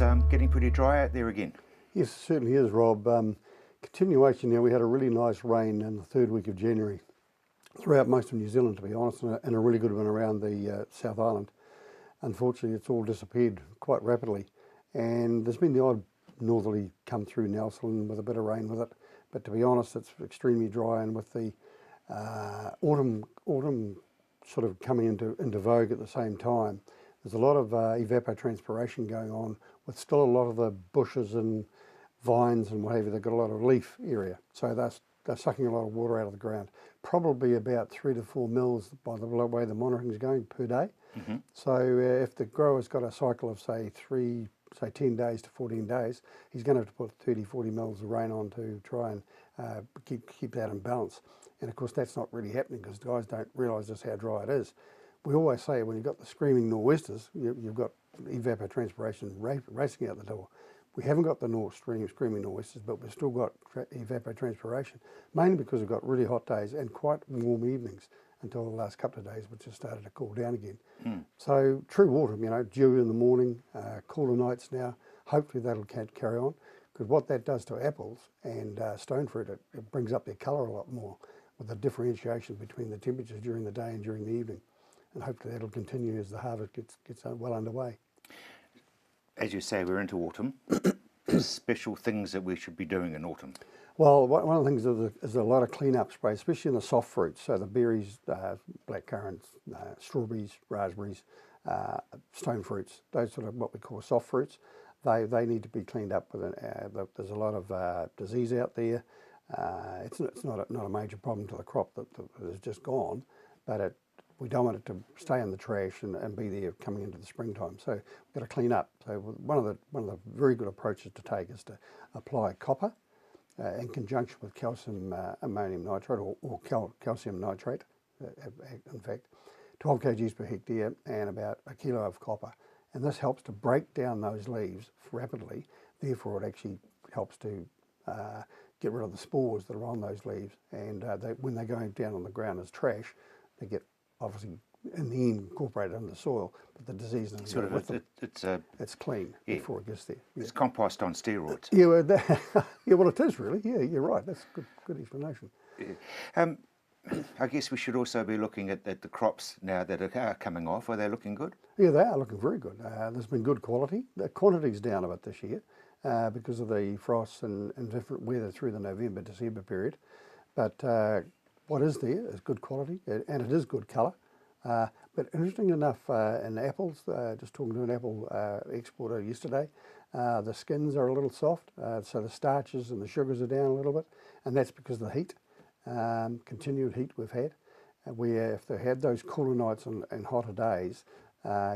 it's getting pretty dry out there again. Yes, it certainly is, Rob. Continuation now, we had a really nice rain in the third week of January throughout most of New Zealand, to be honest, and a really good one around the South Island. Unfortunately, it's all disappeared quite rapidly, and there's been the odd northerly come through Nelson with a bit of rain with it, but to be honest, it's extremely dry, and with the autumn sort of coming into vogue at the same time, there's a lot of evapotranspiration going on, with still a lot of the bushes and vines and what have you. They've got a lot of leaf area, so they're sucking a lot of water out of the ground. Probably about 3 to 4 mils by the way the monitoring is going per day. Mm-hmm. So if the grower's got a cycle of say 10 days to 14 days, he's going to have to put 30, 40 mils of rain on to try and keep that in balance. And of course that's not really happening because guys don't realise just how dry it is. We always say when you've got the screaming nor'westers, you've got evapotranspiration racing out the door. We haven't got the screaming nor'westers, but we've still got evapotranspiration, mainly because we've got really hot days and quite warm evenings until the last couple of days, which has started to cool down again. So true autumn, dew in the morning, cooler nights now. Hopefully that'll carry on, because what that does to apples and stone fruit, it brings up their colour a lot more with the differentiation between the temperatures during the day and during the evening. And hopefully that'll continue as the harvest gets well underway. As you say, we're into autumn. Special things that we should be doing in autumn? Well, one of the things is a lot of clean-up spray, especially in the soft fruits. So the berries, blackcurrants, strawberries, raspberries, stone fruits, those sort of what we call soft fruits, they need to be cleaned up. There's a lot of disease out there. It's not a major problem to the crop that is just gone, but we don't want it to stay in the trash and be there coming into the springtime. So we've got to clean up. So one of the very good approaches to take is to apply copper in conjunction with calcium ammonium nitrate or calcium nitrate, in fact, 12 kgs per hectare and about a kilo of copper. And this helps to break down those leaves rapidly. Therefore, it actually helps to get rid of the spores that are on those leaves. And when they're going down on the ground as trash, they get obviously in the end incorporated in the soil, but the disease is sort of it's clean before it gets there. Yeah. It's compost on steroids. Yeah, well, it is really. Yeah, you're right. That's a good explanation. Yeah. I guess we should also be looking at the crops now that are coming off. Are they looking good? Yeah, they are looking very good. There's been good quality. The quantity's down a bit this year because of the frosts and different weather through the November-December period. But what is there is good quality, and it is good colour. But interesting enough, in apples, just talking to an apple exporter yesterday, the skins are a little soft, so the starches and the sugars are down a little bit, and that's because of the heat, continued heat we've had. If they had those cooler nights and hotter days,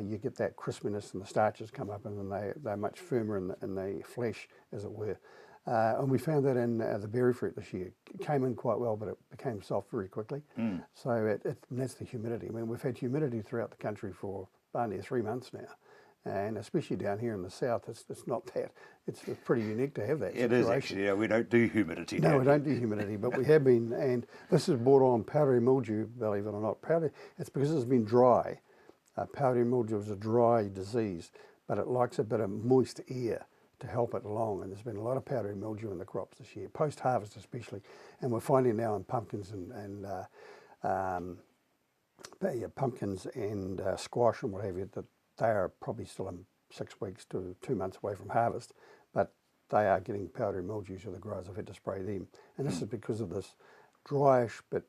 you get that crispiness and the starches come up, and then they're much firmer in the flesh, as it were. And we found that in the berry fruit this year. It came in quite well, but it became soft very quickly. So that's the humidity. I mean, we've had humidity throughout the country for only 3 months now. And especially down here in the south, it's not that. It's pretty unique to have that situation. It is actually. Yeah, we don't do humidity. No, we don't do humidity, but we have been. And this has brought on powdery mildew, believe it or not. It's because it's been dry. Powdery mildew is a dry disease, but it likes a bit of moist air to help it along, and there's been a lot of powdery mildew in the crops this year, post-harvest especially, and we're finding now in pumpkins pumpkins and squash and what have you that they are probably still in 6 weeks to 2 months away from harvest, but they are getting powdery mildew, so the growers have had to spray them, and this is because of this dryish but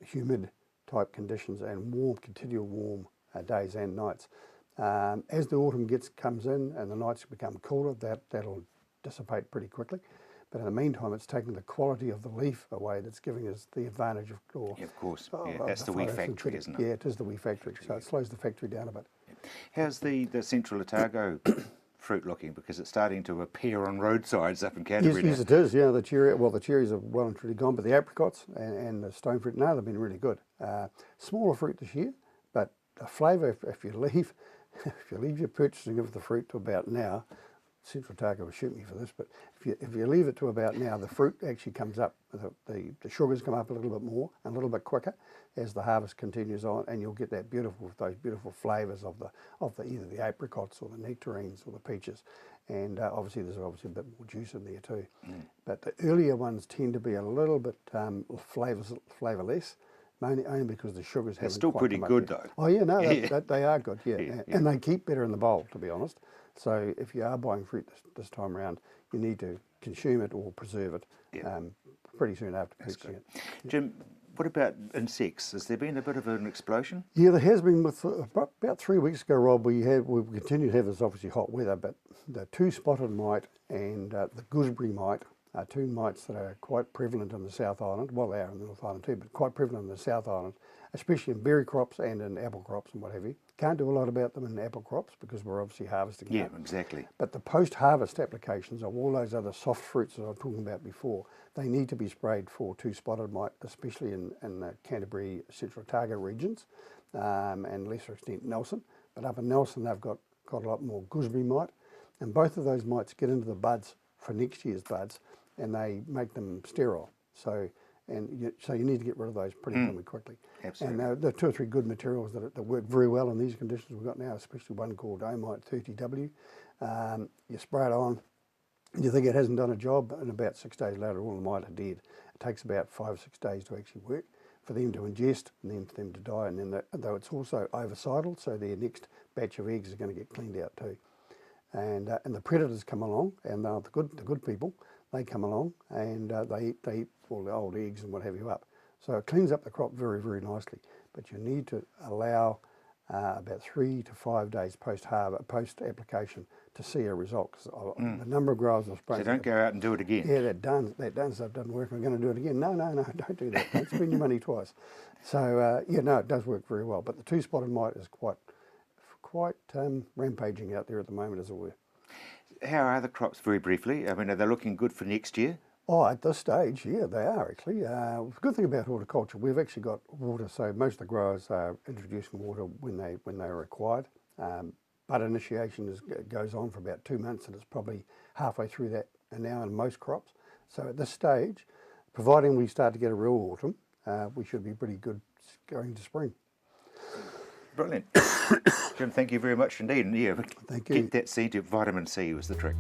humid type conditions and continual warm days and nights. As the autumn comes in and the nights become cooler, that'll dissipate pretty quickly. But in the meantime, it's taking the quality of the leaf away that's giving us the advantage of of course. That's the wee factory, isn't it? Yeah, it is the wee factory. So it slows the factory down a bit. How's the Central Otago fruit looking? Because it's starting to appear on roadsides up in Canterbury. Yes, it is. Yeah, the cherries are well and truly gone, but the apricots and the stone fruit, they've been really good. Smaller fruit this year, but the flavour, if you leave your purchasing of the fruit to about now, Central Targa will shoot me for this, but if you leave it to about now, the fruit actually comes up, the sugars come up a little bit more, and a little bit quicker as the harvest continues on, and you'll get that those beautiful flavours of either the apricots or the nectarines or the peaches, and obviously there's a bit more juice in there too. But the earlier ones tend to be a little bit flavourless. Only because the sugars haven't still quite pretty come up good yet. though. Oh yeah, no, they are good, yeah. Yeah. And they keep better in the bowl, to be honest. So if you are buying fruit this time around, you need to consume it or preserve it pretty soon after purchasing it. Jim, what about insects? Has there been a bit of an explosion? Yeah, there has been. With about 3 weeks ago, Rob, we've continued to have this obviously hot weather, but the two-spotted mite and the gooseberry mite are two mites that are quite prevalent in the South Island. Well, they are in the North Island too, but quite prevalent in the South Island, especially in berry crops and in apple crops and what have you. Can't do a lot about them in apple crops because we're obviously harvesting them. Yeah, exactly. But the post-harvest applications of all those other soft fruits that I was talking about before, they need to be sprayed for two-spotted mite, especially in the Canterbury, Central Targa regions, and lesser extent Nelson. But up in Nelson, they've got a lot more gooseberry mite, and both of those mites get into the buds for next year's buds, and they make them sterile. So you need to get rid of those pretty quickly. Absolutely. And there are 2 or 3 good materials that work very well in these conditions we've got now, especially one called Omite 30W. You spray it on, and you think it hasn't done a job, and about 6 days later all the mite are dead. It takes about 5 or 6 days to actually work for them to ingest and then for them to die. And then though it's also ovicidal, so their next batch of eggs is going to get cleaned out too. And the predators come along, and the good people, they come along and they eat all the old eggs and what have you up. So it cleans up the crop very, very nicely. But you need to allow about 3 to 5 days post-application to see a result. Cause the number of growers I've spoken So don't go out and do it again. Yeah, that done stuff doesn't work. I'm going to do it again. No, don't do that. Don't spend your money twice. So it does work very well. But the two-spotted mite is quite rampaging out there at the moment, as it were. How are the crops, very briefly? I mean, are they looking good for next year? Oh, at this stage, yeah, they are actually. The good thing about horticulture, we've actually got water, so most of the growers are introducing water when they are required. Bud initiation goes on for about 2 months, and it's probably halfway through that now in most crops. So at this stage, providing we start to get a real autumn, we should be pretty good going to spring. Brilliant. Jim, thank you very much indeed. And yeah, Thank you. Get that seed to vitamin C was the trick.